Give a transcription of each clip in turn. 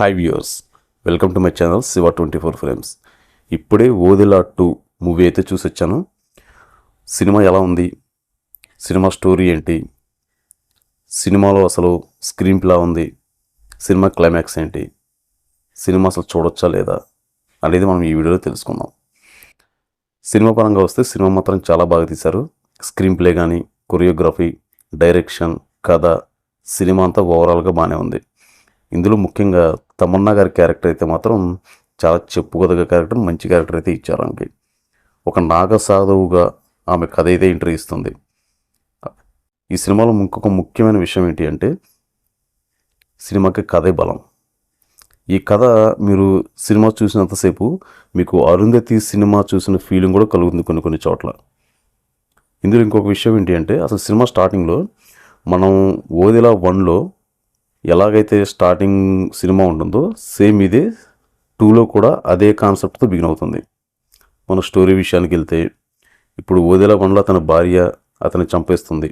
Hi viewers, welcome to my channel Shiva 24 frames. ఇప్పుడే Odela 2 movie అయితే చూసొచ్చాను. Cinema ఎలా ఉంది, సినిమా స్టోరీ ఏంటి, సినిమాలో అసలు స్క్రీన్ ప్లే ఉంది, సినిమా క్లైమాక్స్ ఏంటి, సినిమా అసలు చూడొచ్చా లేదా అనేది మనం ఈ వీడియోలో తెలుసుకుందాం. సినిమా పరంగా వస్తే సినిమా మాత్రం చాలా బాగా తీశారు. స్క్రీన్ ప్లే కానీ, కొరియోగ్రఫీ, డైరెక్షన్, కథ, సినిమా అంతా ఓవరాల్గా బాగానే ఉంది. ఇందులో ముఖ్యంగా తమన్నా గారి క్యారెక్టర్ అయితే మాత్రం చాలా చెప్పుకోదగ్గ క్యారెక్టర్, మంచి క్యారెక్టర్ అయితే ఇచ్చారు. ఆమెకి ఒక నాగసాధువుగా ఆమె కథ అయితే ఎంట్రీ ఇస్తుంది. ఈ సినిమాలో ఇంకొక ముఖ్యమైన విషయం ఏంటి అంటే సినిమాకి కథే బలం. ఈ కథ మీరు సినిమా చూసినంతసేపు మీకు అరుంధతి సినిమా చూసిన ఫీలింగ్ కూడా కలుగుతుంది కొన్ని చోట్ల. ఇందులో ఇంకొక విషయం ఏంటి అంటే అసలు సినిమా స్టార్టింగ్లో మనం ఓదెలా 1లో ఎలాగైతే స్టార్టింగ్ సినిమా ఉంటుందో సేమ్ ఇదే 2లో కూడా అదే కాన్సెప్ట్తో బిగిన్ అవుతుంది. మన స్టోరీ విషయానికి వెళ్తే ఇప్పుడు ఓదెలా 1లో అతని భార్య అతన్ని చంపేస్తుంది.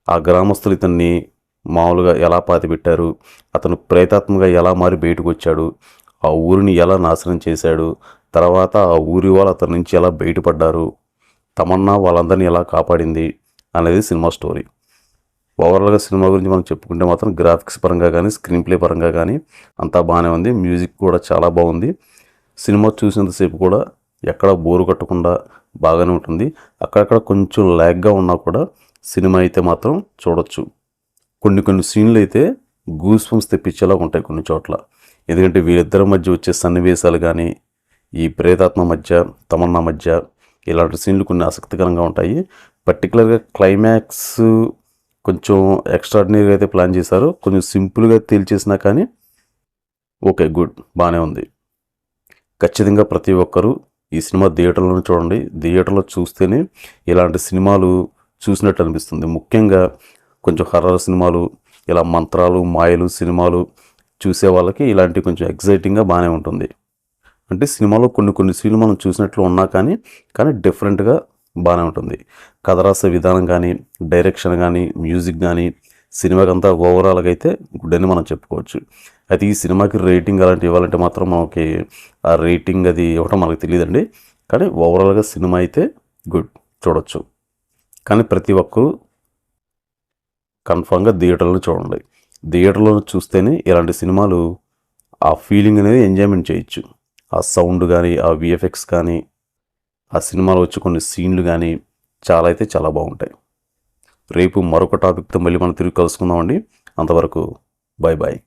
ఆ గ్రామస్తులు ఇతన్ని మామూలుగా ఎలా పాతిపెట్టారు, అతను ప్రేతాత్మగా ఎలా మారి బయటకు వచ్చాడు, ఆ ఊరిని ఎలా నాశనం చేశాడు, తర్వాత ఆ ఊరి వాళ్ళు అతని నుంచి ఎలా బయటపడ్డారు, తమన్నా వాళ్ళందరినీ ఎలా కాపాడింది అనేది సినిమా స్టోరీ. ఓవరాల్గా సినిమా గురించి మనం చెప్పుకుంటే మాత్రం గ్రాఫిక్స్ పరంగా కానీ, స్క్రీన్ ప్లే పరంగా కానీ అంతా బాగానే ఉంది. మ్యూజిక్ కూడా చాలా బాగుంది. సినిమా చూసినంతసేపు కూడా ఎక్కడ బోరు కట్టకుండా బాగానే ఉంటుంది. అక్కడక్కడ కొంచెం ల్యాగ్గా ఉన్నా కూడా సినిమా అయితే మాత్రం చూడొచ్చు. కొన్ని సీన్లు అయితే గూస్ బంప్స్ తెప్పించేలా ఉంటాయి కొన్ని చోట్ల. ఎందుకంటే వీరిద్దరి మధ్య వచ్చే సన్నివేశాలు కానీ, ఈ ప్రేతాత్మ మధ్య, తమన్నా మధ్య ఇలాంటి సీన్లు కొన్ని ఆసక్తికరంగా ఉంటాయి. పర్టికులర్గా క్లైమాక్స్ కొంచెం ఎక్స్ట్రాడినరీగా అయితే ప్లాన్ చేశారు. కొంచెం సింపుల్గా తేల్చేసినా కానీ ఓకే, గుడ్, బాగానే ఉంది. ఖచ్చితంగా ప్రతి ఒక్కరూ ఈ సినిమా థియేటర్లో చూడండి. థియేటర్లో చూస్తేనే ఇలాంటి సినిమాలు చూసినట్టు అనిపిస్తుంది. ముఖ్యంగా కొంచెం హర్రర్ సినిమాలు, ఇలా మంత్రాలు, మాయలు సినిమాలు చూసే వాళ్ళకి ఇలాంటి కొంచెం ఎగ్జైటింగ్గా బాగానే ఉంటుంది. అంటే సినిమాలో కొన్ని సీన్లు మనం చూసినట్లు ఉన్నా కానీ డిఫరెంట్గా బాగానే ఉంటుంది. కథ రాసే విధానం కానీ, డైరెక్షన్ కానీ, మ్యూజిక్ కానీ సినిమాకంతా ఓవరాల్గా అయితే గుడ్ అని మనం చెప్పుకోవచ్చు. అయితే ఈ సినిమాకి రేటింగ్ అలాంటి ఇవ్వాలంటే మాత్రం మనకి ఆ రేటింగ్ అది ఇవ్వటం మనకు తెలియదండి. కానీ ఓవరాల్గా సినిమా అయితే గుడ్, చూడొచ్చు. కానీ ప్రతి ఒక్కరూ కన్ఫామ్గా థియేటర్లో చూడండి. థియేటర్లో చూస్తేనే ఇలాంటి సినిమాలు ఆ ఫీలింగ్ అనేది ఎంజాయ్మెంట్ చేయొచ్చు. ఆ సౌండ్ కానీ, ఆ విఎఫ్ఎక్స్ కానీ, ఆ సినిమాలో వచ్చి కొన్ని సీన్లు కానీ చాలా అయితే చాలా బాగుంటాయి. రేపు మరొక టాపిక్తో మళ్ళీ మనం తిరిగి కలుసుకుందామండి. అంతవరకు బాయ్ బాయ్.